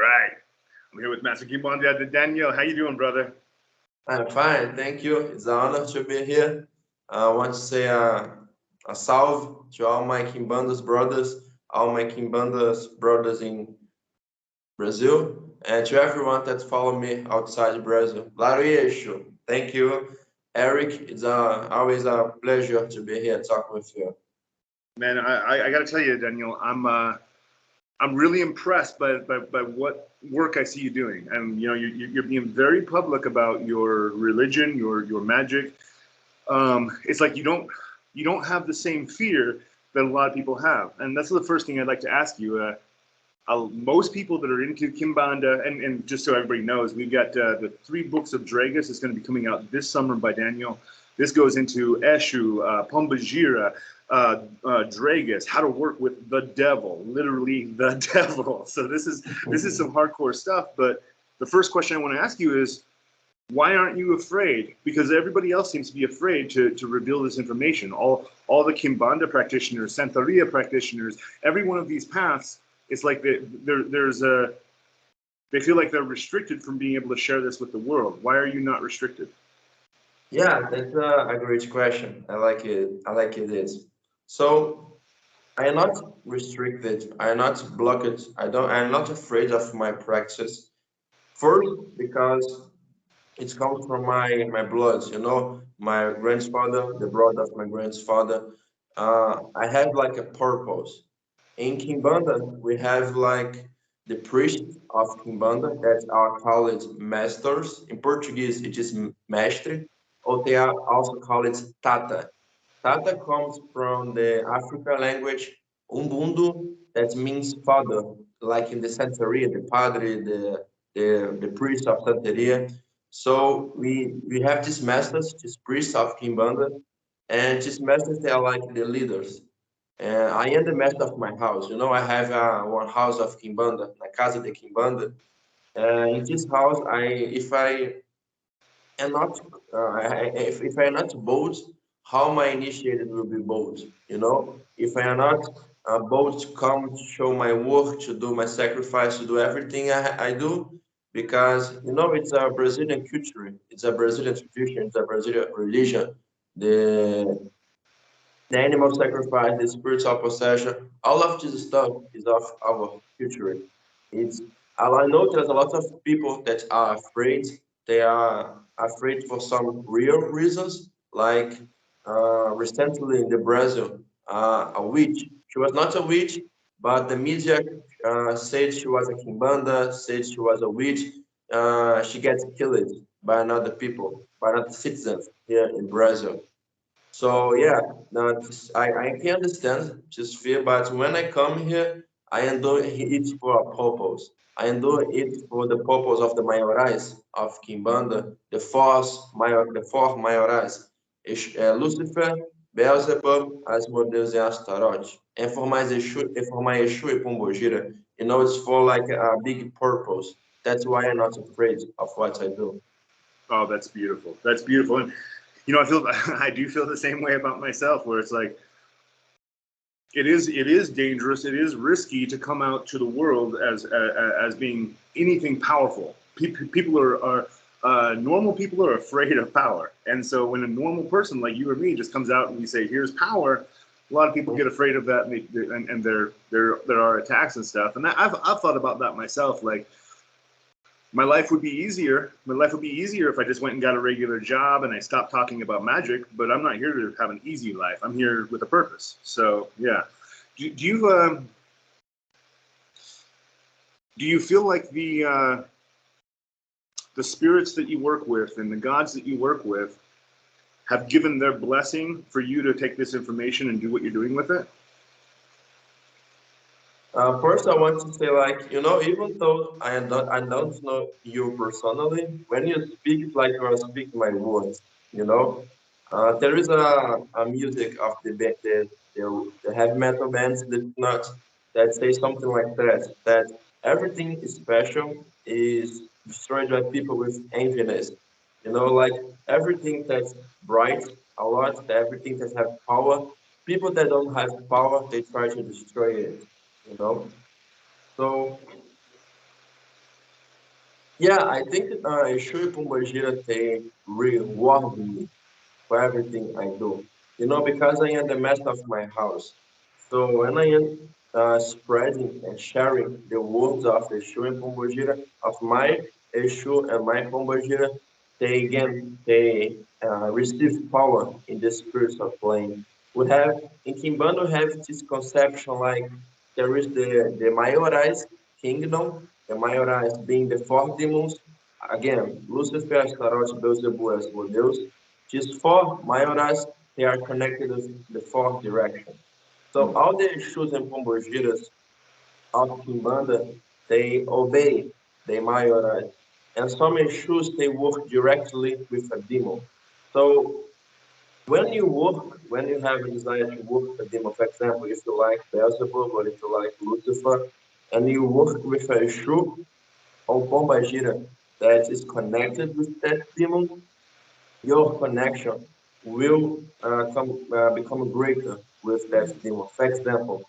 right. I'm here with Master Quimbanda Daniel. How you doing, brother? I'm fine, thank you. It's an honor to be here. I want to say a salve to all my Quimbanda's brothers, all my Quimbanda's brothers in Brazil, and to everyone that follow me outside Brazil. Larueixo, thank you. Eric, it's always a pleasure to be here talking with you. Man, I got to tell you, Daniel, I'm really impressed by what work I see you doing, and you know you're being very public about your religion, your magic. It's like you don't have the same fear that a lot of people have, and that's the first thing I'd like to ask you. Most people that are into Quimbanda, and just so everybody knows, we've got the 3 books of Draggus. It's going to be coming out this summer by Daniel. This goes into Eshu, Pomba, Gira, Draggus, how to work with the devil, literally the devil. So this is some hardcore stuff. But the first question I want to ask you is, why aren't you afraid? Because everybody else seems to be afraid to reveal this information. All the Quimbanda practitioners, Santeria practitioners, every one of these paths, it's like they feel like they're restricted from being able to share this with the world. Why are you not restricted? Yeah, that's a great question. I like it. I like it is. So I am not restricted. I am not blocked. I'm not afraid of my practice. First, because it comes from my blood, my grandfather, the blood of my grandfather. I have like a purpose. In Quimbanda, we have like the priests of Quimbanda that are called masters. In Portuguese, it is mestre, or they are also called tata. Tata comes from the African language Umbundu, that means father, like in the Santeria, the padre, the priest of Santeria. So we have these masters, these priests of Quimbanda, and these masters, they are like the leaders. I am the master of my house. I have one house of Quimbanda, na Casa de Quimbanda. In this house, if I am not, if I am not bold, how my initiated will be bold? If I am not bold to come to show my work, to do my sacrifice, to do everything I do, because it's a Brazilian culture, it's a Brazilian tradition, it's a Brazilian religion. The animal sacrifice, the spiritual possession, all of this stuff is of our culture. It's I know there's a lot of people that are afraid. They are afraid for some real reasons, like recently in the Brazil, a witch. She was not a witch, but the media said she was a Quimbanda, said she was a witch. She gets killed by another people, by another citizens here in Brazil. So yeah, no, I can understand just fear, but when I come here, I am doing it for a purpose. I am doing it for the purpose of the maiorais of Quimbanda, the four maiorais, Lucifer, Beelzebub, Asmodeus, and Astaroth. And for my Exu e Pombogira, it's for like a big purpose. That's why I'm not afraid of what I do. Oh, that's beautiful. That's beautiful. And I do feel the same way about myself, where it's like it is dangerous, it is risky to come out to the world as being anything powerful. People are normal people are afraid of power, and so when a normal person like you or me just comes out and we say, "Here's power," a lot of people get afraid of that, and there are attacks and stuff. And I've thought about that myself, like. My life would be easier. My life would be easier if I just went and got a regular job and I stopped talking about magic. But I'm not here to have an easy life. I'm here with a purpose. So yeah. Do you feel like the spirits that you work with and the gods that you work with have given their blessing for you to take this information and do what you're doing with it? First, I want to say, like, even though I don't know you personally, when you speak, it's like you are speaking my words. There is a music of the heavy metal bands that say something like that. That everything is special is destroyed by people with enviness. Like everything that's bright a lot, everything that have power. People that don't have power, they try to destroy it. you know. So Yeah, I think Exu e Pombagira, they reward me for everything I do. You know, because I am the master of my house. So when I am spreading and sharing the words of Exu and Pombagira, of my Exu and my Pombagira, they receive power in the spiritual plane. We have in Kimbanda we have this conception like there is the maiorized kingdom, the maiorized being the four demons. Again, Lucifer, Astaroth, Beelzebub, Asmodeus. These four maiorized, they are connected with the four directions. So Mm, all the Exus and Pombogiras of Kimbanda, they obey the maiorais. And some Exus, they work directly with a demon. So when you have a desire to work with a demon, for example, if you like Beelzebub or if you like Lucifer, and you work with a Exu or Pombagira that is connected with that demon, your connection will become greater with that demon. For example,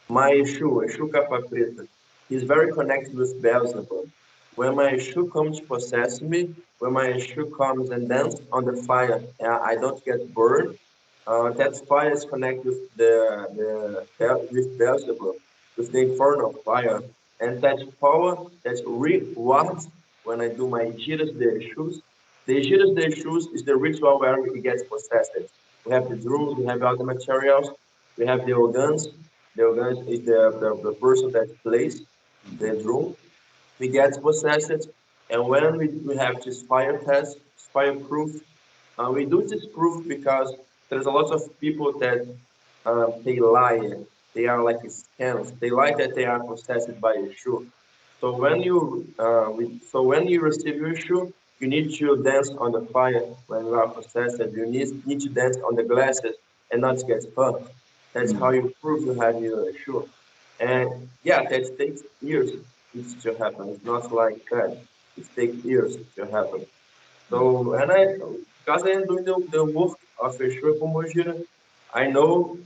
my Exu Capa Preta, he's very connected with Beelzebub. When my Exu comes to possess me, when my Exu comes and dance on the fire, I don't get burned. That fire is connected with with Beelzebub, with the infernal fire, and that power that rewards when I do my giras de Exus. The giras de Exus is the ritual where it gets possessed. We have the drums, we have all the materials, we have the organs. The organs is the person that plays the drum. We get possessed, and when we have this fire test, fireproof, we do this proof because there's a lot of people that they lie. They are like scams. They lie that they are possessed by a shoe. So when you receive your shoe, you need to dance on the fire when you are possessed. You need to dance on the glasses and not get hurt. That's how mm, you prove you have your shoe. And yeah, that takes years it to happen. It's not like that. It takes years to happen. So, because I am doing the work of a Shura Pombogira, I know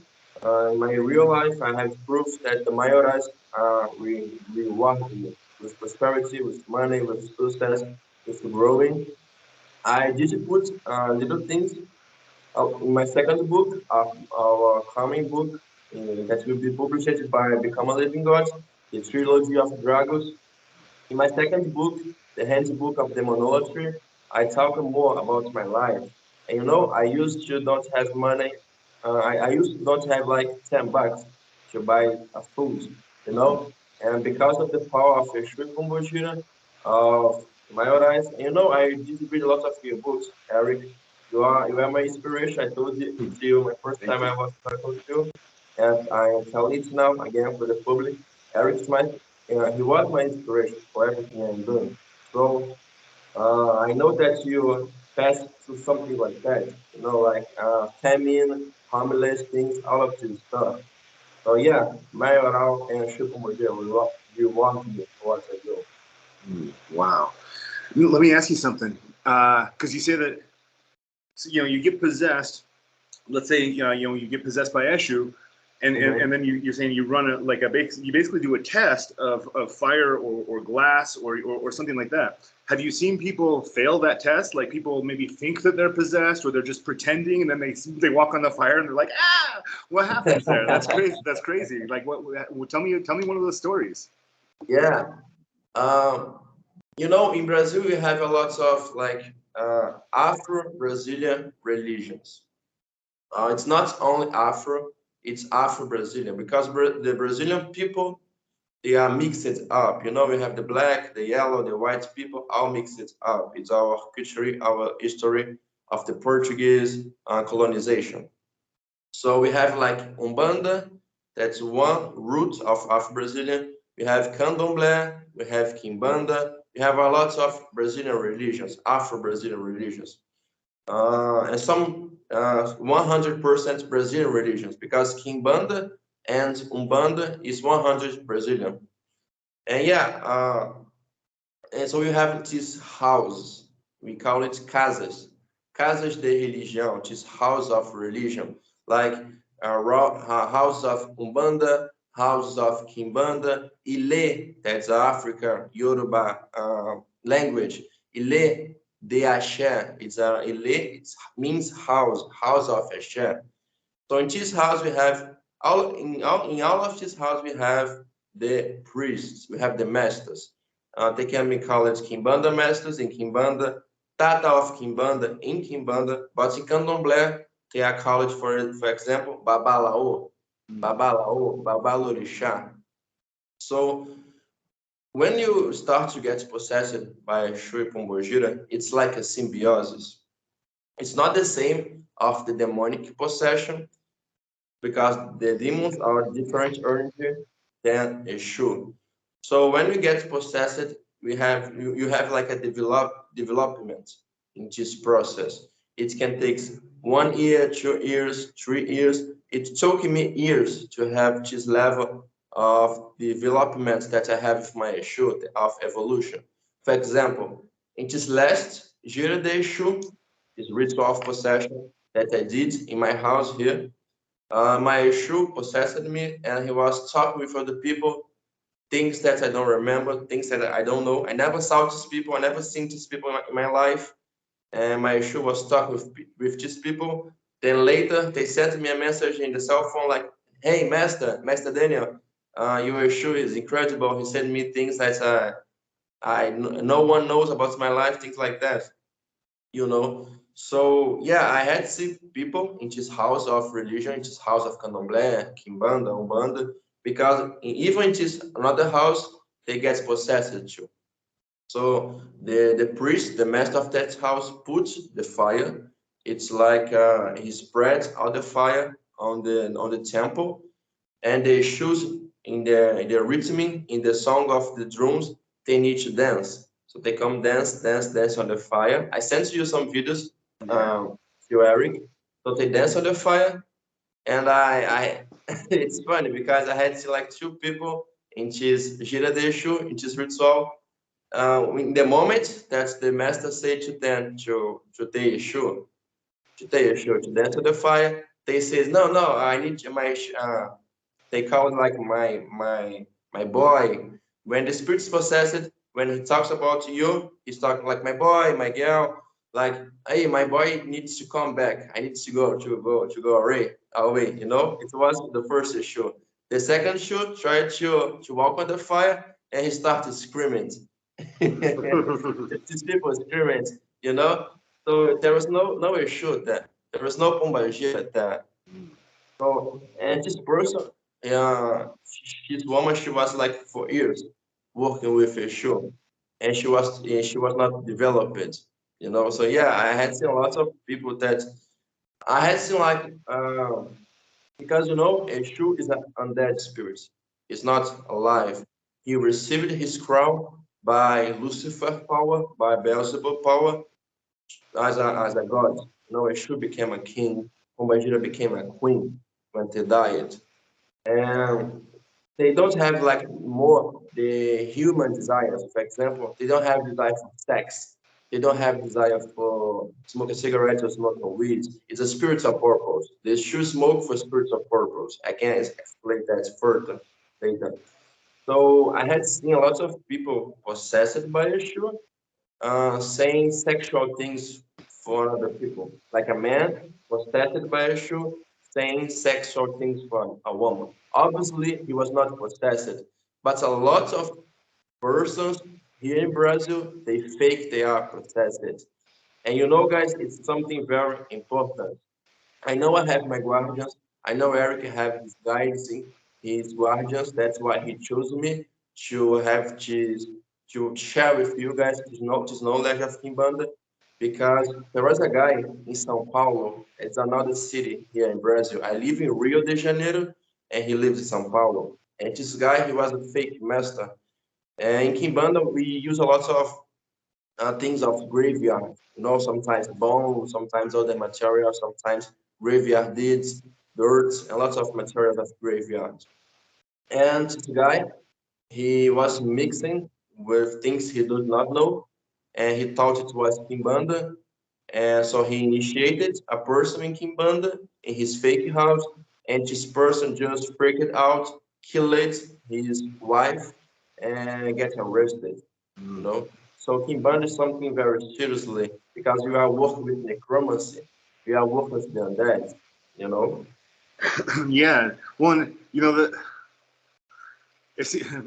in my real life I have proof that the mayoras reward me with prosperity, with money, with success, with growing. I did put little things in my second book, our coming book that will be published by Become a Living God, the Trilogy of Dragons. In my second book, The Handbook of Demonolatry, I talk more about my life. And you know, I used to not have money. I used to not have like 10 bucks to buy a food, you mm. know. And because of the power of a Shui Kombushira, of Mayorais, and you know, I did read a lot of your books, Eric. You are my inspiration. I told you it to you my first Thank time you. I was talking to you, and I tell it now again for the public. Eric's my he was my inspiration for everything I'm doing. So I know that you passed through something like that, you know, like famine, homeless things, all of this stuff. So yeah, Mayoral and Shukumoje will want me for what I do. Mm, wow. Let me ask you something. Because you say that, so, you get possessed. Let's say you get possessed by Eshu, and Mhm. then you're saying you run you basically do a test of fire or glass or something like that. Have you seen people fail that test? Like people maybe think that they're possessed or they're just pretending, and then they walk on the fire and they're like, ah, what happens there? That's crazy. That's crazy. Like tell me one of those stories. Yeah. Um, you know, in Brazil, we have a lot of like Afro-Brazilian religions. It's not only Afro, it's Afro-Brazilian because the Brazilian people they are mixed up. You know, we have the black, the yellow, the white people all mixed up. It's our culture, our history of the Portuguese colonization. So we have like Umbanda, that's one root of Afro-Brazilian. We have Candomblé, we have Quimbanda, we have a lot of Brazilian religions, Afro-Brazilian religions and some 100% Brazilian religions because Kimbanda and Umbanda is 100 Brazilian. And yeah, and so we have these houses. We call it casas, casas de religião, this house of religion, like house of Umbanda, houses of Quimbanda, Ile, that's Africa, Yoruba language. Ile de Ashe, it's Ile, it means house of Ashe. So in this house we have in all of this house we have the priests, we have the masters. They can be called Quimbanda masters in Quimbanda, Tata of Quimbanda in Quimbanda, but in Candomblé they are called, for example, Babalao, Babalorixá. So when you start to get possessed by Shui Pombogira, it's like a symbiosis. It's not the same of the demonic possession, because the demons are different energy than a shoe. So when we get possessed, you have like a development in this process. It can take 1 year, 2 years, 3 years. It took me years to have this level of development that I have with my shoe of evolution. For example, in this last Gira Day shoe, this ritual of possession that I did in my house here, my Yeshu possessed me, and he was talking with other people, things that I don't remember, things that I don't know. I never saw these people, I never seen these people in my life. And my Yeshu was talking with these people. Then later, they sent me a message in the cell phone like, "Hey, Master Daniel, your Yeshu is incredible. He sent me things that no one knows about my life, things like that." You know. So yeah, I had seen people in this house of religion, in this house of Candomblé, Quimbanda, Umbanda, because even in this another house, they get possessed too. So the priest, the master of that house, puts the fire. It's like he spreads all the fire on the temple, and they choose in the rhythm, in the song of the drums, they need to dance. So they come dance on the fire. I sent you some videos, to Eric. So they dance on the fire, and I it's funny because I had like two people in this gira de Exu, in this ritual. In the moment that the master said to them to take Exu, to dance on the fire, they says, no, I need my they call it like my boy. When the spirit is possessed, when he talks about you, he's talking like my boy, my girl. Like, hey, my boy needs to come back. I need to go away. You know, it was the first show. The second show tried to walk on the fire, and he started screaming. These people screaming, you know. So there was no issue there. There was no Pomba there. So, and this person, this woman, she was like for years working with a show, and she was not developed, you know. So yeah, I had seen lots of people that I had seen like because you know a shoe is an undead spirit, it's not alive. He received his crown by Lucifer power, by Beelzebub power, as a god. You know, a shoe became a king, Pombagira became a queen when they died. And they don't have like more the human desires. For example, they don't have desire for sex. They don't have desire for smoke a cigarette or smoke a weed. It's a spiritual purpose. They should smoke for spiritual purpose. I can explain that further later. So I had seen a lot of people possessed by Yeshua, saying sexual things for other people. Like a man was tested by a shoe saying sexual things for a woman. Obviously, he was not possessed, but a lot of persons here in Brazil, they fake they are possessed. And you know, guys, it's something very important. I know I have my guardians. I know Eric have his guides, his guardians. That's why he chose me to have to share with you guys this knowledge of Kimbanda. Because there was a guy in São Paulo. It's another city here in Brazil. I live in Rio de Janeiro, and he lives in São Paulo. And this guy, he was a fake master. And in Kimbanda, we use a lot of things of graveyard. You know, sometimes bone, sometimes other material, sometimes graveyard deeds, dirt, and lots of materials of graveyard. And this guy, he was mixing with things he did not know, and he thought it was Kimbanda. And so he initiated a person in Kimbanda in his fake house, and this person just freaked out killed his wife and get arrested, you know. So Quimbanda is something very seriously because we are working with necromancy, we are working with the undead, you know. Yeah, one, you know,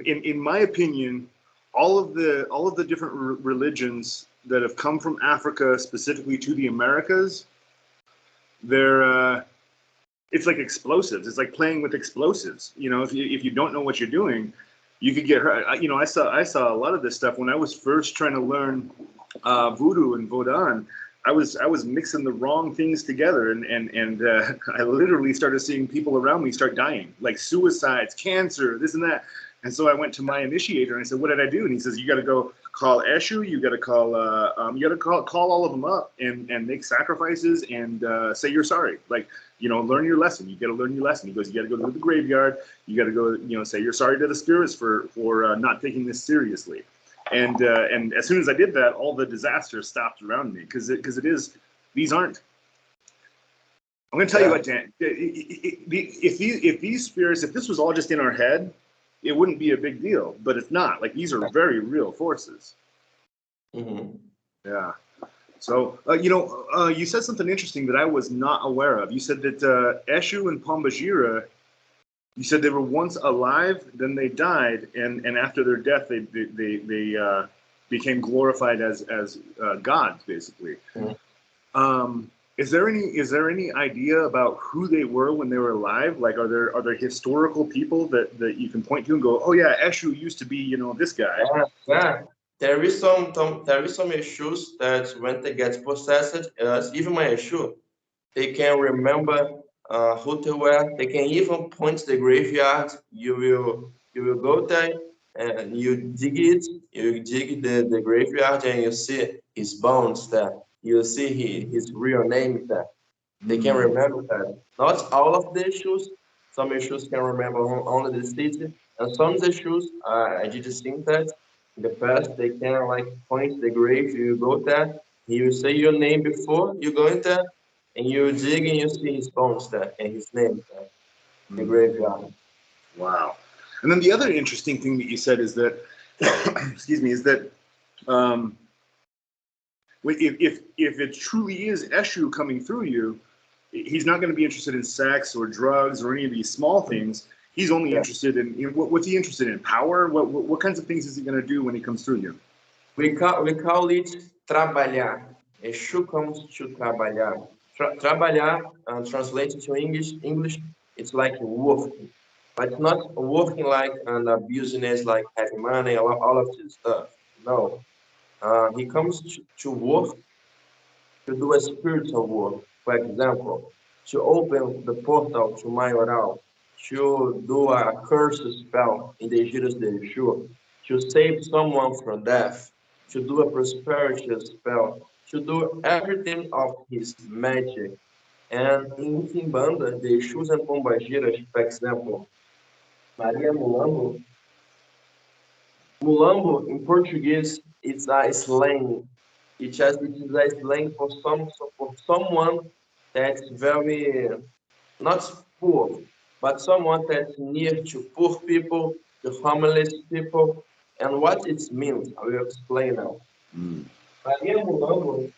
in my opinion, all of the different religions that have come from Africa specifically to the Americas, they're it's like explosives. It's like playing with explosives. You know, if you don't know what you're doing, you could get hurt. You know, I saw a lot of this stuff when I was first trying to learn voodoo and Vodun. I was mixing the wrong things together, and I literally started seeing people around me start dying, like suicides, cancer, this and that. And so I went to my initiator and I said, "What did I do?" And he says, "You got to go call Eshu. You got to call call all of them up and make sacrifices and say you're sorry. Like, you know, learn your lesson. You got to learn your lesson." He goes, "You got to go to the graveyard. You got to go, you know, say you're sorry to the spirits for not taking this seriously." And as soon as I did that, all the disasters stopped around me because it is, these aren't. I'm going to tell you what, Dan. If these spirits, if this was all just in our head, it wouldn't be a big deal. But it's not. Like, these are very real forces. Mm-hmm. Yeah. So you know, you said something interesting that I was not aware of. You said that Eshu and Pomba Gira, you said they were once alive, then they died, and after their death, they became glorified as gods, basically. Mm-hmm. Is there any idea about who they were when they were alive? Like, are there historical people that you can point to and go, "Oh yeah, Eshu used to be, you know, this guy." Yeah. There is some issues that when they get possessed, even my issue, they can remember who they were. They can even point the graveyard. You will go there and you dig it. You dig the graveyard and you see his bones there. You see his real name there. They can remember that. Not all of the issues. Some issues can remember only the city, and some issues I did see that in the past they can like point the grave. You go there, you say your name before you go in there, and you dig and you see his bones there and his name there, the graveyard. Wow. And then the other interesting thing that you said is that, excuse me, is that um, if it truly is Eshu coming through you, he's not going to be interested in sex or drugs or any of these small things. He's only Yeah. interested in what's he interested in? Power? What kinds of things is he going to do when he comes through you? We call it trabalhar. Exu comes to trabalhar. Trabalhar, translated to English, it's like working, but it's not working like an business, like having money, all of this stuff. No, he comes to work, to do a spiritual work. For example, to open the portal to Mayoral, to do a curse spell in the Giras de Exu, to save someone from death, to do a prosperity spell, to do everything of his magic. And in Quimbanda, the Exus and Pombagiras, for example, Maria Mulambo. Mulambo in Portuguese is a slang. It is a slang for someone that's very not poor, but someone that's near to poor people, the homeless people, and what it means. I will explain now. Maria Mulambo,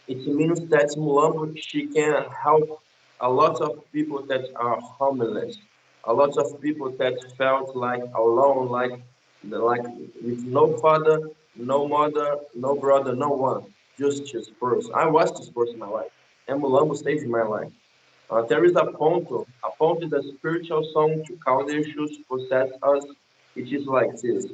it means that Mulambo, she can help a lot of people that are homeless, a lot of people that felt like alone, like with no father, no mother, no brother, no one, just this person. I was this person in my life, and Mulambo saved my life. There is a ponto. A ponto is a spiritual song to call the issues possess us. It is like this.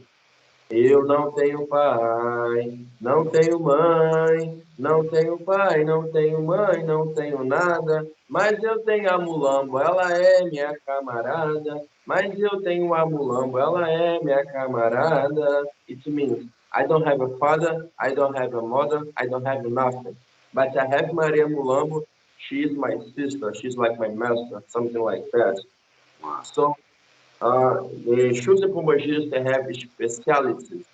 Eu não tenho pai, não tenho mãe, não tenho pai, não tenho mãe, não tenho nada, mas eu tenho a Mulambo, ela é minha camarada. Mas eu tenho a Mulambo, ela é minha camarada. It means I don't have a father, I don't have a mother, I don't have nothing. But I have Maria Mulambo, she is my sister, she's like my master, something like that. So the Exus and Pombagiras, they have specialities.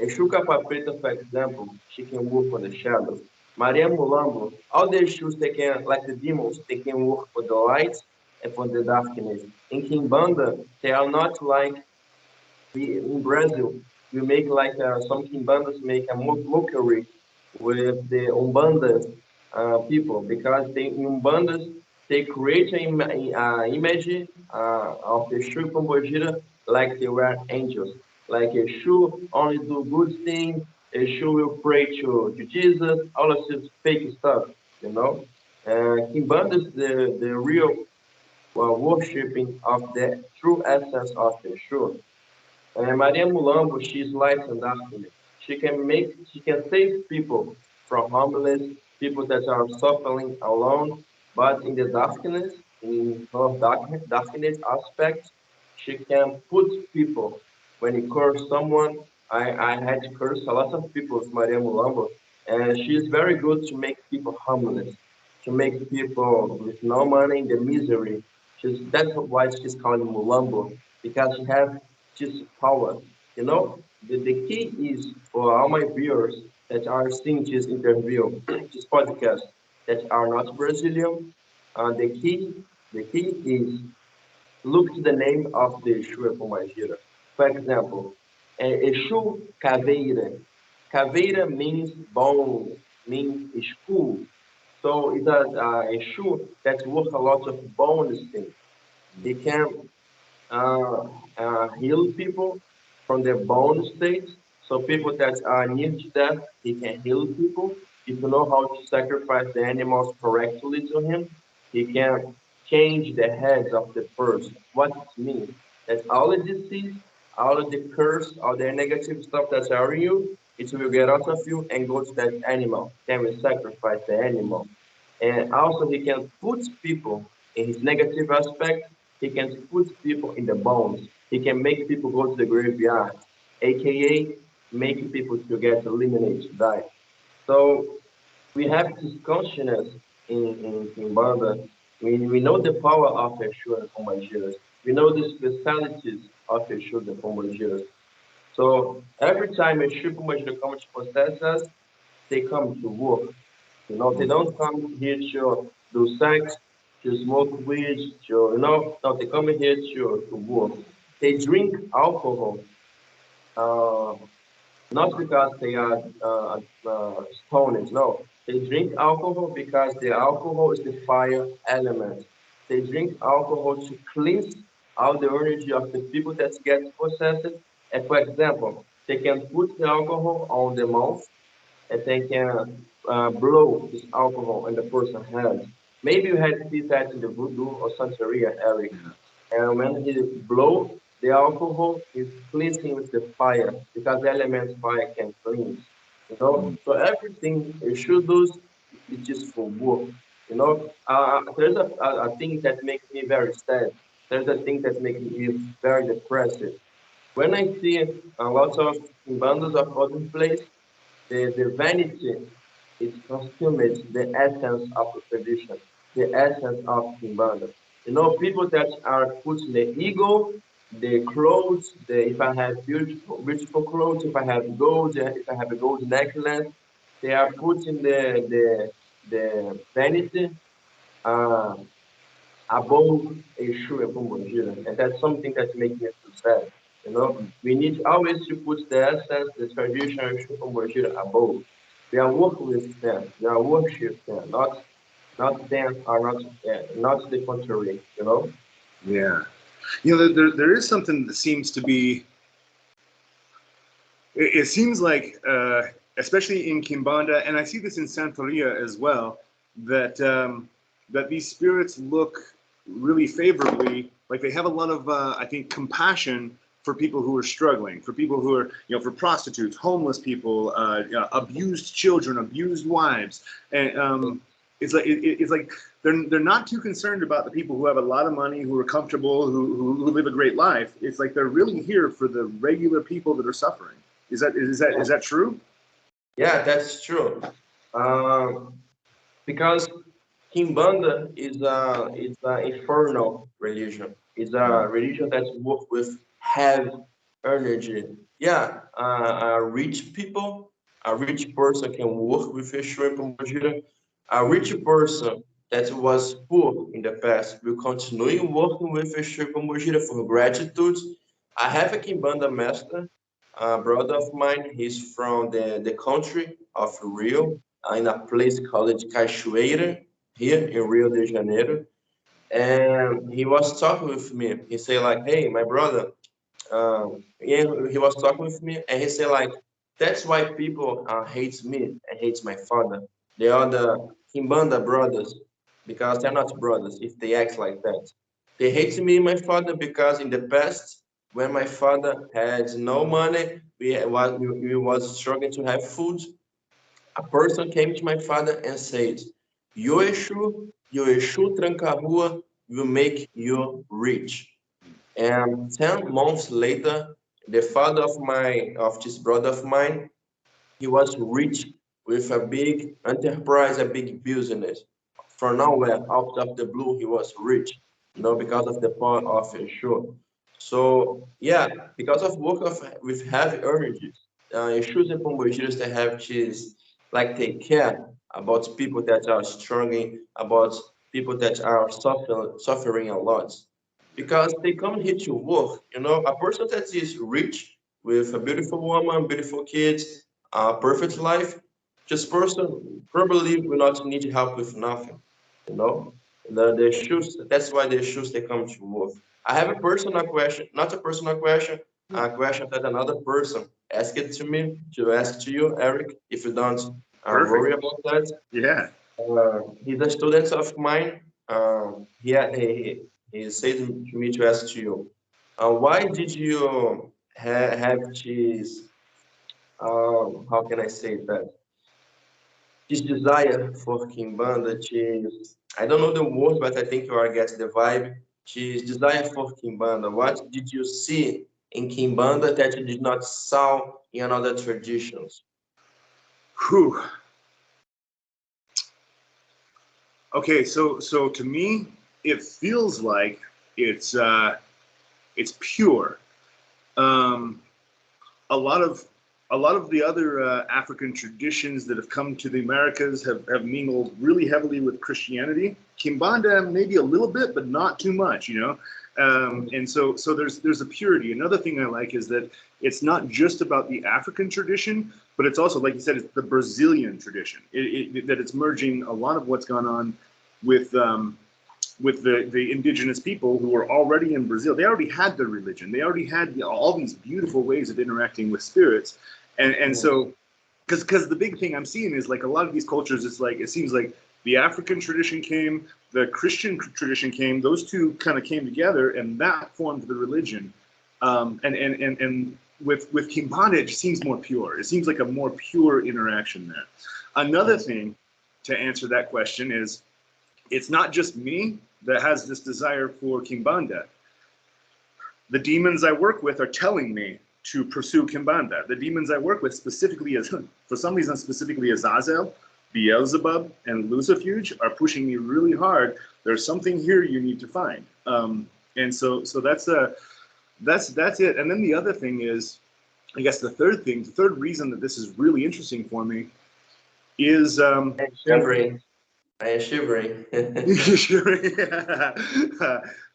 Exu Capa Preta, for example, she can work for the shadows. Maria Mulambo, all the Exus, they can, like the demons, they can work for the light. from the darkness. In Quimbanda, they are not like in Brazil. We make like some Quimbandas make a mockery with the Umbandas people because the Umbandas they create an image of the Shu Pombogira like they were angels. Like a Shu only do good things, a Shu will pray to Jesus, all of this fake stuff, you know. Quimbandas, the real worshipping of the true essence of the Shu. Maria Mulambo, she's light and darkness. She can save people from homeless, people that are suffering alone, but in the darkness, in her darkness aspect, she can put people. When you curse someone, I had to curse a lot of people with Maria Mulambo, and she's very good to make people homeless, to make people with no money in the misery. That's why she's called Mulambo, because she has just power. You know, the key is for all my viewers that are seeing this interview, this podcast, that are not Brazilian. The key is look to the name of the Exu Pombagira. For example, Exu Caveira. Caveira means bone, means skull. So it's a Exu that works a lot of bones things. He can uh, heal people from their bone states. So people that are near to death, he can heal people. If you know how to sacrifice the animals correctly to him, he can change the heads of the person. What it means that all the disease, all of the curse, all the negative stuff that's around you, it will get out of you and go to that animal. Then we sacrifice the animal. And also he can put people in his negative aspect, he can put people in the bones. He can make people go to the graveyard, aka make people to get eliminated, die. So we have this consciousness in Banda. We know the power of Yeshua and Pombagiras. We know the specialities of Yeshua and Pombagiras. So every time Yeshua and Pombagira come to possess us, they come to work. You know, they don't come here to do sex, to smoke weed, no, they come here to work. They drink alcohol, uh, not because they are stoners, no. They drink alcohol because the alcohol is the fire element. They drink alcohol to cleanse all the energy of the people that get possessed. And for example, they can put the alcohol on the mouth and they can blow this alcohol in the person's head. Maybe you had seen that in the voodoo or Santeria, Eric. And when he blow the alcohol, he's cleansing with the fire because the element fire can cleanse. You know, so everything you should do is just for work. You know, there's a thing that makes me very sad. There's a thing that makes me very depressed. When I see a lot of bands of other place, the vanity is consumed the essence of the tradition, the essence of Quimbanda. You know, people that are putting the ego, the clothes, if I have beautiful clothes, if I have gold, if I have a gold necklace, they are putting the vanity uh, above Eshu and Pombogira. And that's something that makes me feel sad. You know, we need always to put the essence, the tradition of Eshu and Pombogira above. We are working with them, we are worship them, not them are not the contrary, you know? Yeah. You know, there is something that seems to be, it seems like, especially in Quimbanda, and I see this in Santeria as well, that that these spirits look really favorably, like they have a lot of, I think, compassion for people who are struggling, for people who are, for prostitutes, homeless people, abused children, abused wives, and it's like they're not too concerned about the people who have a lot of money, who are comfortable, who live a great life. It's like they're really here for the regular people that are suffering. Is that true? Yeah, that's true. Because Kimbanda is an infernal religion. It's a religion that works with heavy energy. Yeah, rich people, a rich person can work with a shrimp and bajira. A rich person that was poor in the past will continue working with Exu Pomba for gratitude. I have a Quimbanda master, a brother of mine. He's from the country of Rio, in a place called Cachoeira, here in Rio de Janeiro. And he was talking with me. He said like, "Hey, my brother," yeah, he was talking with me, and he said like, "That's why people hates me and hates my father. They are the Quimbanda brothers because they're not brothers if they act like that. They hate me and my father because in the past, when my father had no money, we was struggling to have food. A person came to my father and said, your Exu Tranca-Rua will make you rich." And 10 months later, the father of this brother of mine, he was rich with a big enterprise, a big business. From nowhere, out of the blue, he was rich, because of the power of Yeshua. So yeah, because of work with heavy energies, Yeshua's and Pombogiras, they have to like take care about people that are struggling, about people that are suffering a lot, because they come here to work. A person that is rich with a beautiful woman, beautiful kids, a perfect life, this person probably will not need help with nothing. You know, the shoes. That's why the shoes they come to work. I have a personal question, not a personal question, a question that another person asked it to me to ask to you, Eric. If you don't worry Perfect. about that, Yeah. he's a student of mine. He said to me to ask to you, why did you have this? How can I say that? This desire for Kimbanda, this, I don't know the word, but I think you are getting the vibe. This desire for Kimbanda. What did you see in Kimbanda that you did not saw in other traditions? Whew. Okay, so to me, it feels like it's pure. Um, a lot of the other African traditions that have come to the Americas have mingled really heavily with Christianity. Kimbanda maybe a little bit, but not too much, and so there's a purity. Another thing I like is that it's not just about the African tradition, but it's also, like you said, it's the Brazilian tradition. That it's merging a lot of what's gone on with the indigenous people who were already in Brazil. They already had their religion. They already had all these beautiful ways of interacting with spirits, and so because the big thing I'm seeing is like a lot of these cultures, it's like it seems like the African tradition came, the Christian tradition came, those two kind of came together, and that formed the religion. And with Kimbanda, it seems more pure. It seems like a more pure interaction there. Another thing to answer that question is, it's not just me that has this desire for Kimbanda. The demons I work with are telling me to pursue Kimbanda. The demons I work with specifically, for some reason, specifically Azazel, Beelzebub, and Lucifuge are pushing me really hard. There's something here you need to find. And so that's it. And then the other thing is, I guess the third reason that this is really interesting for me is Shivering. I am shivering.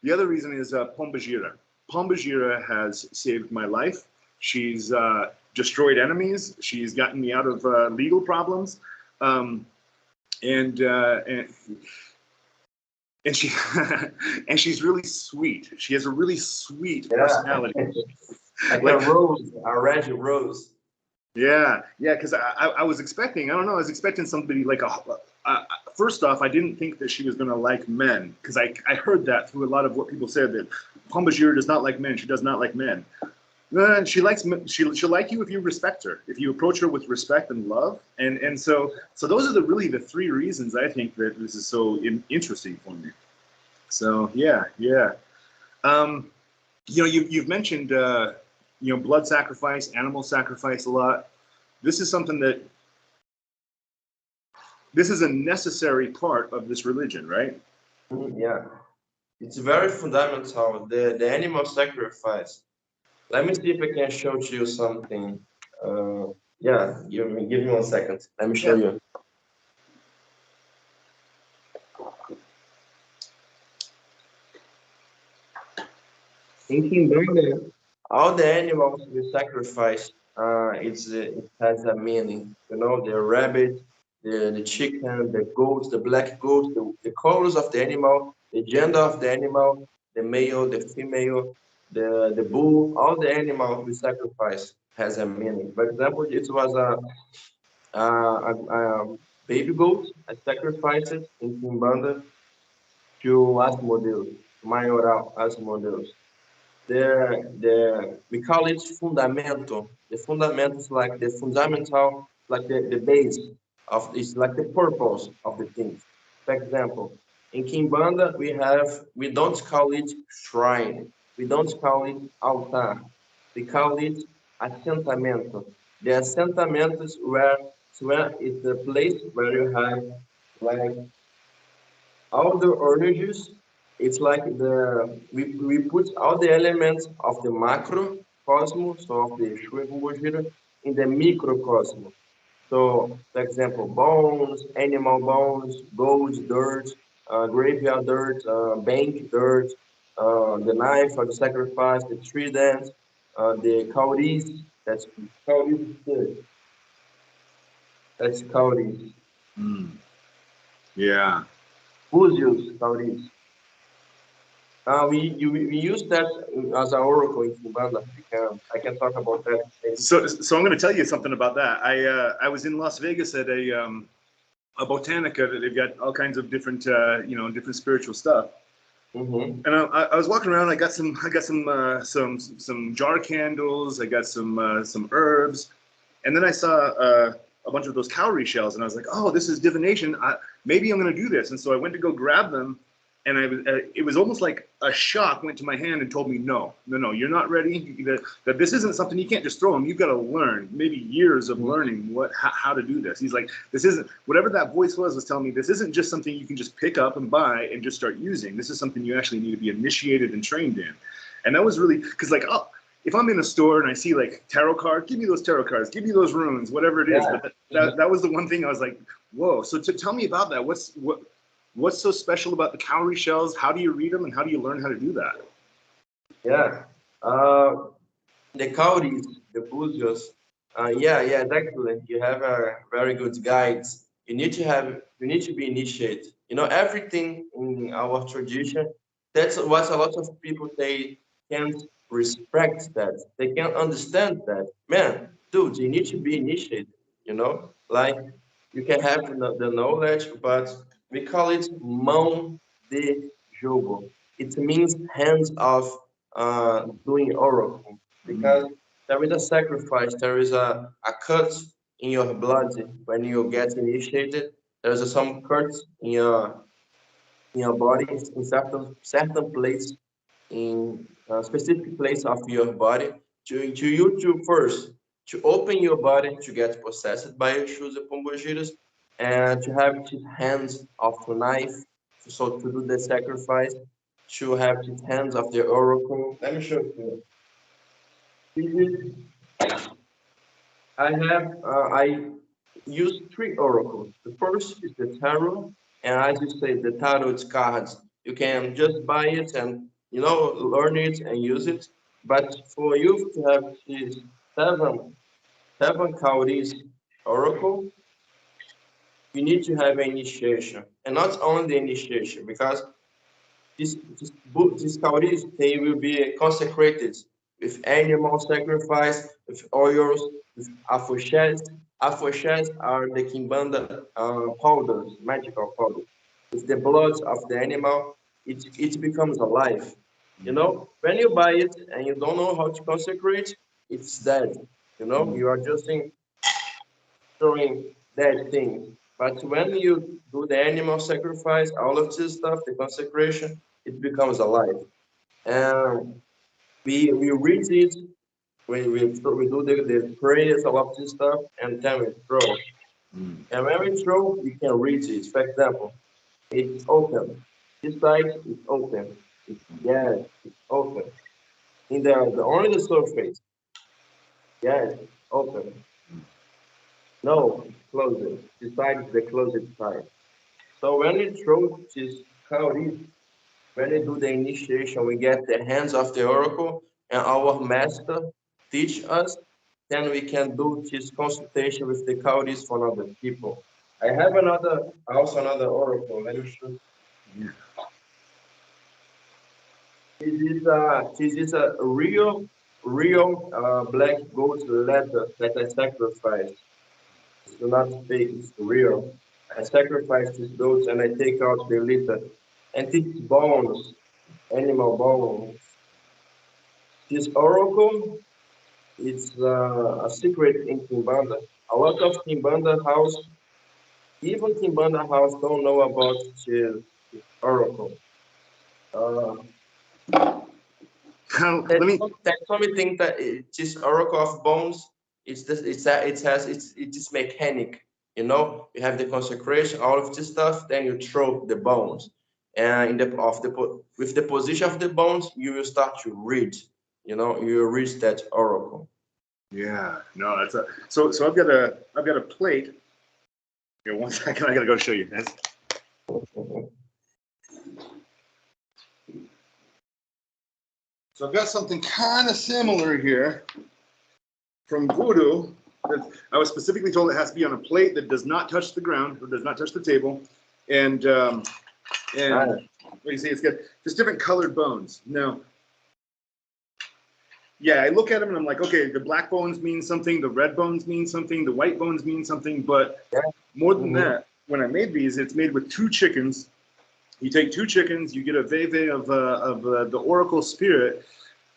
The other reason is Pomba Gira. Pomba Gira has saved my life. She's destroyed enemies. She's gotten me out of legal problems, and she and she's really sweet. She has a really sweet personality. Like a rose, a red rose. Yeah, because I was expecting, I don't know, I was expecting somebody like first off, I didn't think that she was going to like men, because I heard that through a lot of what people said, that Pomba Gira does not like men, she does not like men. She likes she'll like you if you respect her, if you approach her with respect and love, and so those are really the three reasons I think that this is so interesting for me. So yeah. You've mentioned blood sacrifice, animal sacrifice a lot. This is something this is a necessary part of this religion, right? Yeah, it's very fundamental. The animal sacrifice. Let me see if I can show you something. Yeah, give me 1 second. Let me show Yeah. you. In Quimbanda, all the animals we sacrifice, it has a meaning. You know, the rabbit, the chicken, the goat, the black goat, the colors of the animal, the gender of the animal, the male, the female, the bull, all the animals we sacrifice has a meaning. For example, it was a baby goat I sacrificed in Quimbanda to Asmodeus, Maioral Asmodeus. We call it fundamento. The fundamento is like the fundamental, like the base of, it's like the purpose of the things. For example, in Kimbanda we don't call it shrine, we don't call it altar, we call it assentamento. The assentamento is where is the place where you have like all the energies. It's like we put all the elements of the macrocosmos, so of the Gira, in the microcosmos. So, for example, bones, animal bones, gold, dirt, graveyard dirt, bank dirt, the knife for the sacrifice, the trident, the cowries, that's cowries, that's cowries, Mm. Yeah. Buzios, cowries. We use that as an oracle in Quimbanda. I can talk about that. So I'm going to tell you something about that. I was in Las Vegas at a botanica that they've got all kinds of different different spiritual stuff. Mm-hmm. And I was walking around. I got some jar candles. I got some herbs, and then I saw a bunch of those cowrie shells, and I was like, oh, this is divination. Maybe I'm going to do this. And so I went to go grab them, and it was almost like a shock went to my hand and told me, no, you're not ready. That this isn't something you can't just throw them. You've got to learn, maybe years of learning how to do this. He's like, this isn't, whatever that voice was telling me, this isn't just something you can just pick up and buy and just start using. This is something you actually need to be initiated and trained in. And that was really, because like, oh, if I'm in a store and I see like tarot cards, give me those tarot cards, give me those runes, whatever it is. Yeah. But that was the one thing I was like, whoa. So tell me about that. What's so special about the cowrie shells? How do you read them, and how do you learn how to do that? Yeah. The cowries, the buzios. Yeah, excellent. You have a very good guides. You need to be initiated. You know, everything in our tradition, that's what a lot of people, they can't respect that. They can't understand that. Man, dude, you need to be initiated, you know? Like, you can have the knowledge, but we call it mão de jogo. It means hands of doing oracle, because there is a sacrifice, there is a cut in your blood when you get initiated. There's some cuts in your body in certain place, in a specific place of your body, to you to first to open your body to get possessed by Exus and Pombogiras, and to have his hands of the knife, so to do the sacrifice, to have his hands of the oracle. Let me show you. I use three oracles. The first is the tarot, and as you say, the tarot cards. You can just buy it and learn it and use it. But for you to have these seven cowries oracle, you need to have an initiation, and not only the initiation, because these cowries, they will be consecrated with animal sacrifice, with oils, with afoxés. Afoxés are the Quimbanda powders, magical powders. With the blood of the animal, it becomes alive. You know, when you buy it and you don't know how to consecrate, it's dead. You know, you are just throwing dead things. But when you do the animal sacrifice, all of this stuff, the consecration, it becomes alive. And we read it, we do the prayers, all of this stuff, and then we throw. And when we throw, we can read it. For example, it's open. This side is open. Yes, it's open. In the only the surface. Yes, open. No, it's closed. This side is the closed side. So when we throw this cowrie, When we do the initiation, we get the hands of the oracle, and our master teach us. Then we can do this consultation with the caudies for other people. I have also another oracle. Let me show. Yeah. This is a real black goat leather that I sacrificed. It's not fake, it's real. I sacrifice these goats and I take out the litter. And these bones, animal bones. This oracle, it's a secret in Quimbanda. A lot of Quimbanda house, even Quimbanda house don't know about this oracle. Uh, Let me. That's only thing that this oracle of bones, it's mechanic. You know, you have the consecration, all of this stuff, then you throw the bones, and with the position of the bones, you will start to read. You know, you will read that oracle. Yeah. No, that's a. So I've got a plate. Here, 1 second. I gotta go show you guys. So I've got something kind of similar here from Voodoo. I was specifically told it has to be on a plate that does not touch the ground or does not touch the table, and what do you see? It's got just different colored bones. Now, yeah, I look at them and I'm like, okay, the black bones mean something, the red bones mean something, the white bones mean something, but more than that, when I made these, it's made with 2 chickens. You take 2 chickens, you get a veve of the oracle spirit,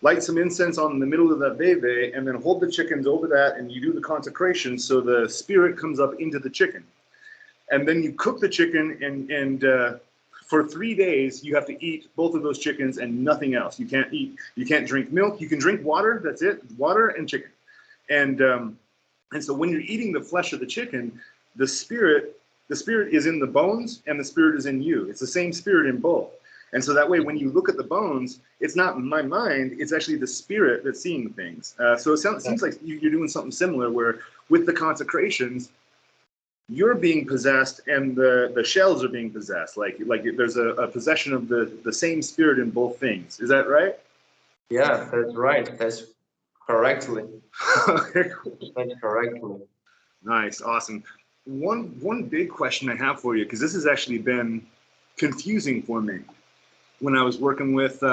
light some incense on the middle of that veve, and then hold the chickens over that, and you do the consecration so the spirit comes up into the chicken. And then you cook the chicken, and for 3 days, you have to eat both of those chickens and nothing else. You can't drink milk. You can drink water, that's it, water and chicken. And so when you're eating the flesh of the chicken, the spirit is in the bones and the spirit is in you. It's the same spirit in both. And so that way, when you look at the bones, it's not my mind, it's actually the spirit that's seeing things. So it seems like you're doing something similar where with the consecrations, you're being possessed and the shells are being possessed. Like there's a possession of the same spirit in both things. Is that right? Yeah, that's right. That's correctly. Okay, cool. That's correctly. Nice, awesome. One big question I have for you, because this has actually been confusing for me. When I was working with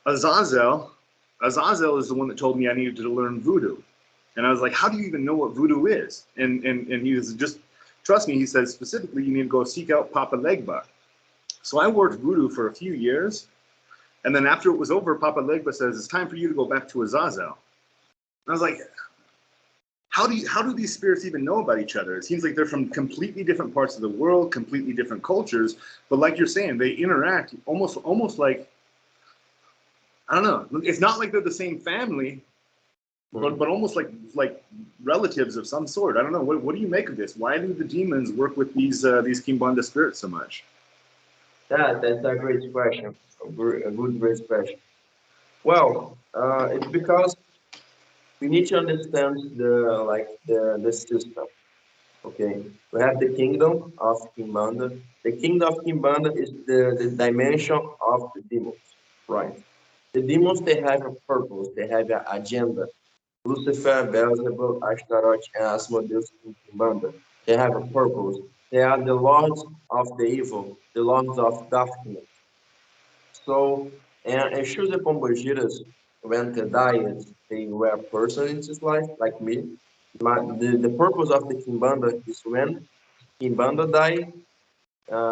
Azazel is the one that told me I needed to learn voodoo. And I was like, how do you even know what voodoo is? And he was just, trust me, he said specifically you need to go seek out Papa Legba. So I worked voodoo for a few years. And then after it was over, Papa Legba says, it's time for you to go back to Azazel. And I was like, how do these spirits even know about each other? It seems like they're from completely different parts of the world, completely different cultures. But like you're saying, they interact almost like, I don't know. It's not like they're the same family, but almost like relatives of some sort. I don't know. What do you make of this? Why do the demons work with these Quimbanda spirits so much? Yeah, that's a great question. A good, great question. Well, it's because we need to understand the system. Okay, we have the kingdom of Quimbanda. The kingdom of Quimbanda is the dimension of the demons, right? The demons, they have a purpose, they have an agenda. Lucifer, Beelzebub, Astaroth, and Asmodeus in Quimbanda. They have a purpose. They are the lords of the evil, the lords of darkness. So, and should the Pombogiras, when they died, they were a person in this life, like me. The purpose of the Quimbanda is when Quimbanda die,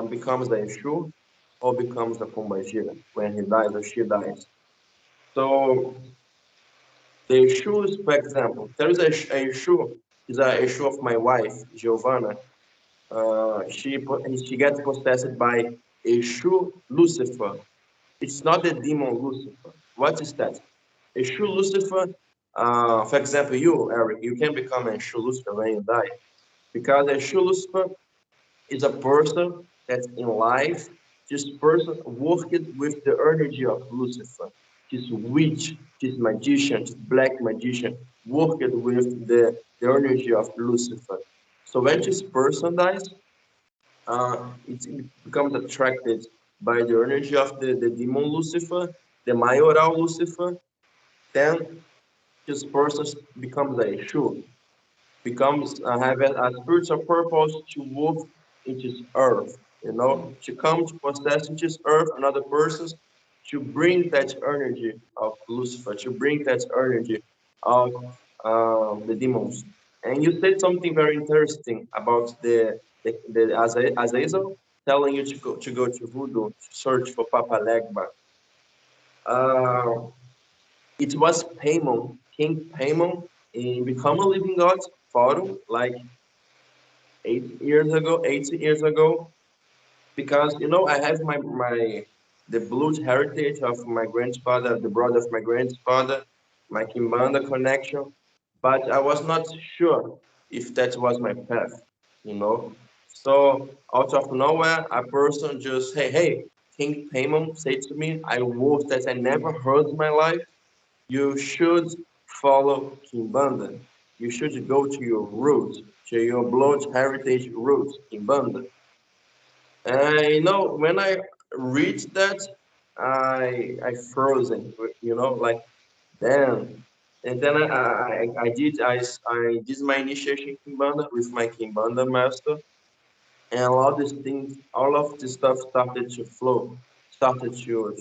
becomes a Yeshu, or becomes a Pombogira, when he dies or she dies. So, the Yeshu is, for example, there is a Yeshu, is a Yeshu of my wife, Giovanna. She gets possessed by Yeshu Lucifer. It's not the demon Lucifer. What is that? A true Lucifer, for example, you, Eric, you can become a true Lucifer when you die. Because a true Lucifer is a person that's in life. This person worked with the energy of Lucifer. This witch, this magician, this black magician worked with the energy of Lucifer. So when this person dies, it becomes attracted by the energy of the demon Lucifer, the mayoral Lucifer, then this person becomes a Yeshua, becomes have a spiritual purpose to move into this earth, to come to possess this earth another person's, to bring that energy of Lucifer, to bring that energy of the demons. And you said something very interesting about the Azazel telling you to voodoo to search for Papa Legba. Uh, it was Paimon, King Paimon, in Become a Living God forum, like 8 years ago, 80 years ago, because I have the blood heritage of my grandfather, the brother of my grandfather, my Quimbanda connection, but I was not sure if that was my path. So out of nowhere, a person just, hey, King Paimon said to me, I words that I never heard in my life. You should follow Quimbanda. You should go to your roots, to your blood heritage roots, Quimbanda. And when I read that, I frozen, like damn. And then I did my initiation Quimbanda with my Quimbanda master, and all of this stuff started to flow, started to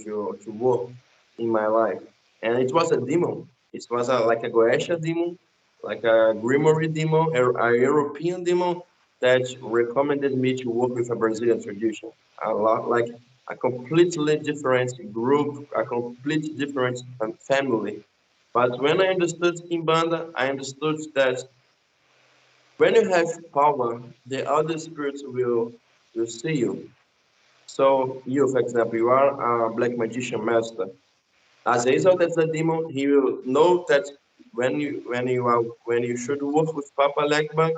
work in my life. And it was a demon. It was like a Goetia demon, like a Grimory demon, a European demon that recommended me to work with a Brazilian tradition. A lot, like a completely different group, a completely different family. But when I understood Kimbanda, I understood that when you have power, the other spirits will see you. So you, for example, you are a black magician master. As a result, as a demon, he will know that when you should work with Papa Legba,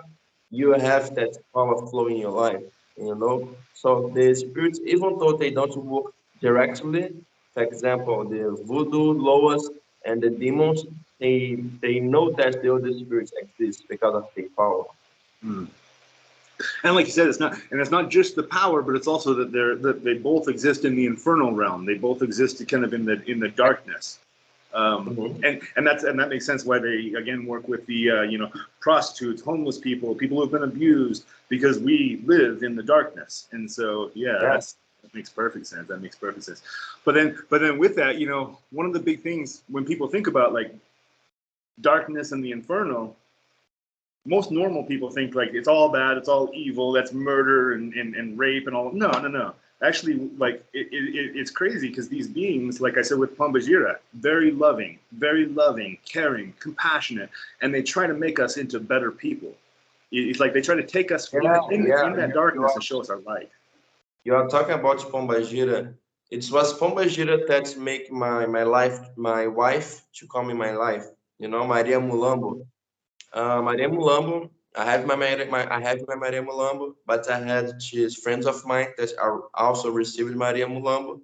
you have that power flow in your life. So the spirits, even though they don't work directly, for example, the voodoo, loas, and the demons, they know that the other spirits exist because of their power. Hmm. And like you said, it's not just the power, but it's also that they both exist in the infernal realm. They both exist kind of in the darkness. Mhm. And that makes sense why they again work with the prostitutes, homeless people, people who've been abused, because we live in the darkness. And so Yeah, that makes perfect sense. That makes perfect sense. But then with that, one of the big things when people think about like darkness and the infernal, most normal people think like it's all bad, it's all evil, that's murder and rape and all. No. Actually, like it's crazy because these beings, like I said with Pomba Gira, very loving, caring, compassionate, and they try to make us into better people. It's like they try to take us yeah, in that darkness and show us our light. you are talking about Pomba Gira. It was Pomba Gira that make my wife to come in my life. Maria Mulambo. Maria Mulambo. I have my Maria Mulambo, but I had she's friends of mine that are also received Maria Mulambo.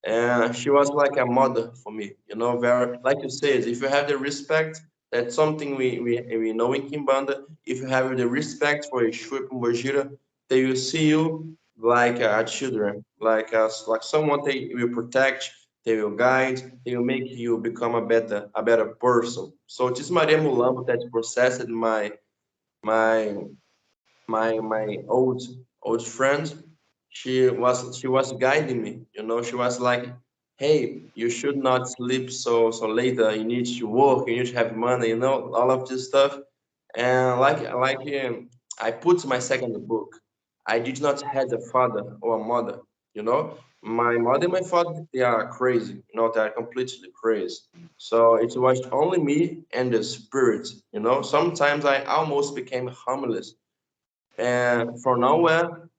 And she was like a mother for me, very, like you said, if you have the respect, that's something we know in Kimbanda. If you have the respect for a Shwip Mbojira, they will see you like a children, like someone they will protect, they will guide, they will make you become a better person. So it is Maria Mulambo that processed my my old friend. She was guiding me. She was like, hey, you should not sleep so later, you need to work, you need to have money, all of this stuff. And I put my second book. I did not have a father or a mother. My mother and my father, they are crazy. They are completely crazy. So it was only me and the spirit. Sometimes I almost became homeless, and from nowhere,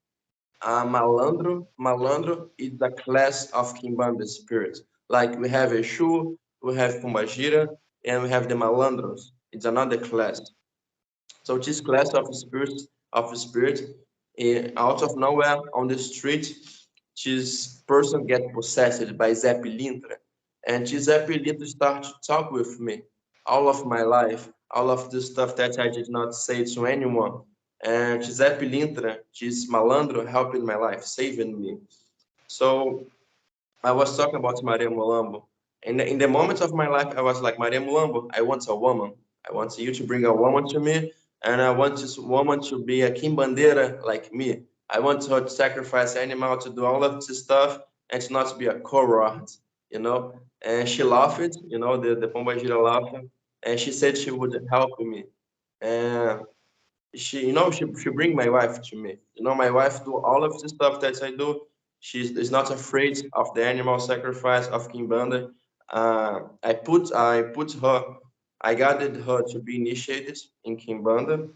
malandro is the class of Kimbanda spirit. Like we have Exu, we have Pombagira, and we have the malandros. It's another class. So this class of spirit, out of nowhere on the street, this person get possessed by Zé Pilintra, and this Zé Pilintra start to talk with me all of my life, all of the stuff that I did not say to anyone. And Zé Pilintra, this malandro, helped in my life, saving me. So I was talking about Maria Mulambo. In the moments of my life, I was like, Maria Mulambo, I want a woman. I want you to bring a woman to me, and I want this woman to be a Quimbandera like me. I want her to sacrifice animal, to do all of this stuff, and to not be a coward, you know. And she laughed, you know, the Pomba Gira laughed, and she said she would help me. And she, you know, she bring my wife to me. You know, my wife do all of the stuff that I do. She is not afraid of the animal sacrifice of Quimbanda. I put her, I guided her to be initiated in Quimbanda,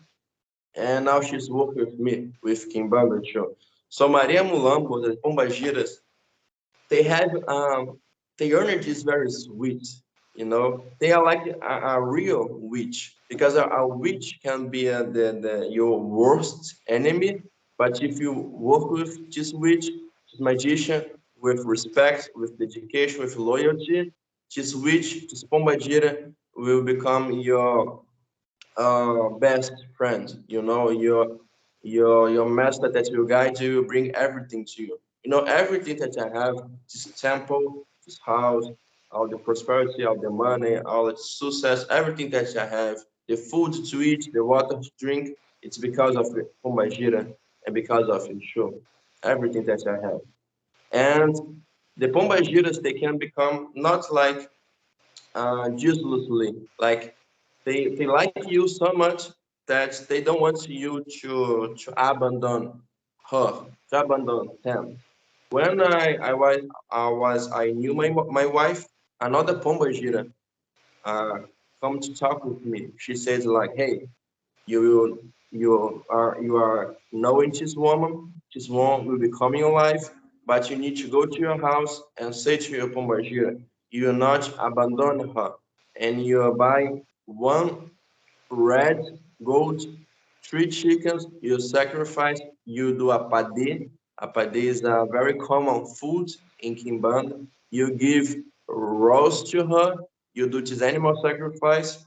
and now she's working with me with Quimbanda too. So Maria Mulambo, the Pombagiras, they have their energy is very sweet, you know. They are like a real witch, because a witch can be your worst enemy, but if you work with this witch, this magician, with respect, with dedication, with loyalty, this witch, this pombagira, will become your best friend, you know, your master that will guide you, bring everything to you. You know, everything that I have, this temple, this house, all the prosperity, all the money, all the success, everything that I have, the food to eat, the water to drink, it's because of Pombagira and because of you, sure. Everything that I have. And the Pombagiras, they can become not like uselessly, like they like you so much that they don't want you to abandon her, to abandon them. When I knew my wife, another Pombagira uh come to talk with me. She says like, hey, you are knowing this woman will be coming alive, but you need to go to your house and say to your Pombagira, you will not abandon her, and you buy one red gold, three chickens, you sacrifice, you do a pade. A pade is a very common food in Kimbanda. You give roast to her, you do this animal sacrifice,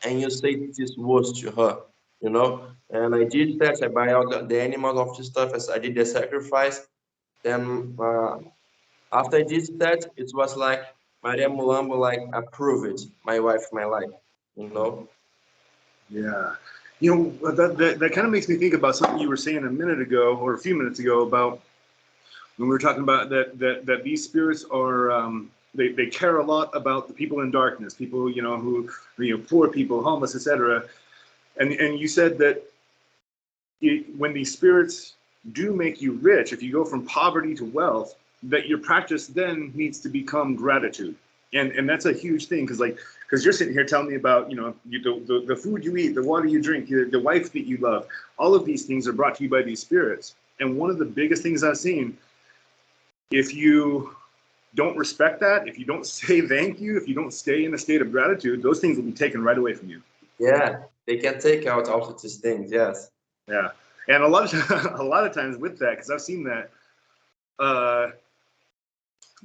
and you say this words to her, you know. And I did that. I buy all the animals of the stuff as I did the sacrifice. Then after I did that, it was like Maria Mulambo like approved my wife, my life, you know. Yeah. You know, that kind of makes me think about something you were saying a minute ago or a few minutes ago about when we were talking about that these spirits are, they care a lot about the people in darkness, people, you know, who, you know, poor people, homeless, etc. And you said that when these spirits do make you rich, if you go from poverty to wealth, that your practice then needs to become gratitude. And that's a huge thing, because you're sitting here telling me about, you know, the food you eat, the water you drink, the wife that you love, all of these things are brought to you by these spirits. And one of the biggest things I've seen, if you don't respect that, if you don't say thank you, if you don't stay in a state of gratitude, those things will be taken right away from you. Yeah, they can take out all of these things. Yes. Yeah, and a lot of a lot of times with that, because I've seen that,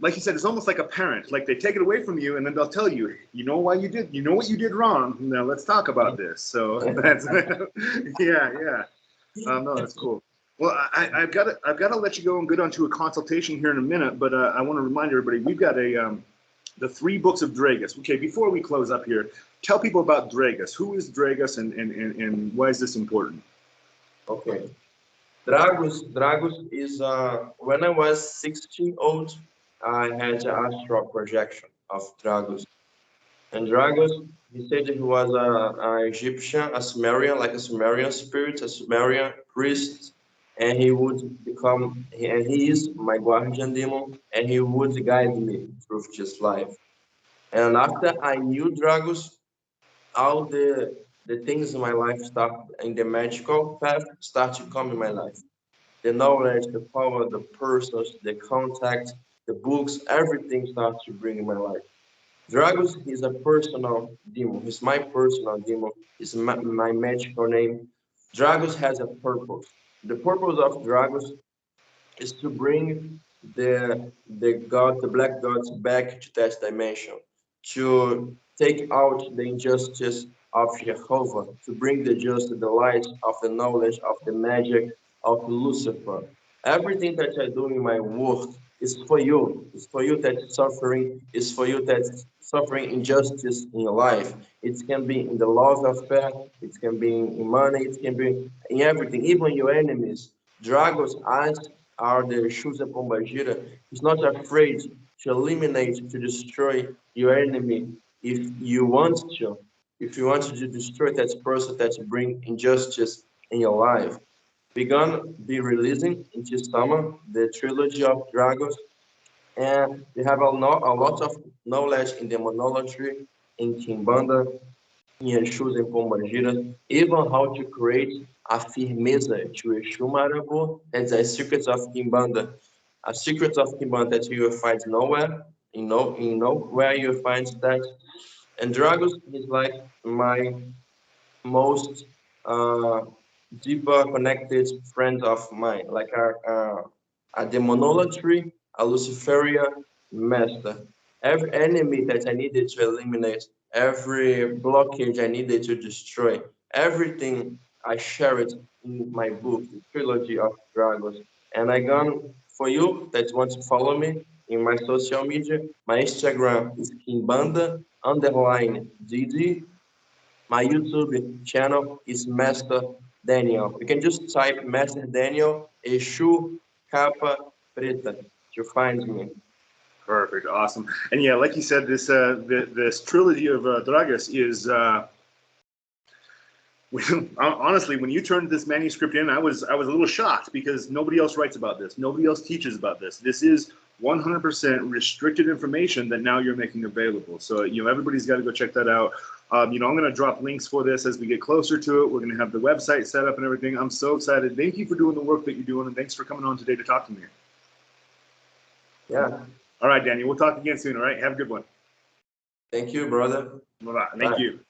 like you said, it's almost like a parent. Like they take it away from you, and then they'll tell you, you know why you did, you know what you did wrong. Now let's talk about this. So that's yeah, yeah. No, that's cool. Well, I've got to let you go and get onto a consultation here in a minute, but I want to remind everybody we've got the 3 books of Draggus. Okay, before we close up here, tell people about Draggus. Who is Draggus, and why is this important? Okay. Draggus is when I was 16 old, I had an astral projection of Draggus. And Draggus, he said he was a Egyptian, a Sumerian, like a Sumerian spirit, a Sumerian priest, and he would become, and he is my guardian demon, and he would guide me through this life. And after I knew Draggus, all the things in my life start in the magical path start to come in my life. The knowledge, the power, the persons, the contact, the books, everything starts to bring in my life. Draggus is a personal demon. He's my personal demon. It's my magical name. Draggus has a purpose. The purpose of Draggus is to bring the black gods back to that dimension, to take out the injustice of Jehovah, to bring the justice, the light of the knowledge of the magic of Lucifer. Everything that I do in my work It's for you. It's for you that's suffering. It's for you that's suffering injustice in your life. It can be in the love affair. It can be in money. It can be in everything, even your enemies. Dragos, as are the shoes of Pomba Gira, is not afraid to eliminate, to destroy your enemy if you want to. If you want to destroy that person that bring injustice in your life. We're gonna be releasing in this summer the Trilogy of Dragons, and we have a lot of knowledge in demonolatry, in Quimbanda, in Exus and Pombagira, even how to create a firmeza to Exu Marabu. That's a secret of Quimbanda. A secret of Quimbanda that you will find nowhere, nowhere you will find that. And Dragos is like my most uh, deeper connected friend of mine, like a demonolatry, a Luciferian master. Every enemy that I needed to eliminate, every blockage I needed to destroy, everything I share it in my book, the Trilogy of Dragons. And I gone for you that want to follow me in my social media. My Instagram is Kimbanda_DD. My YouTube channel is Master Daniel. You can just type Master Daniel, Exu, Capa, Preta to find me. Perfect, awesome. And yeah, like you said, this trilogy of Draggus is honestly, when you turned this manuscript in, I was a little shocked because nobody else writes about this. Nobody else teaches about this. This is 100% restricted information that now you're making available. So everybody's got to go check that out. I'm going to drop links for this as we get closer to it. We're going to have the website set up and everything. I'm so excited. Thank you for doing the work that you're doing, and thanks for coming on today to talk to me. Yeah. All right, Daniel. We'll talk again soon. All right. Have a good one. Thank you, brother. Bye-bye. Thank you.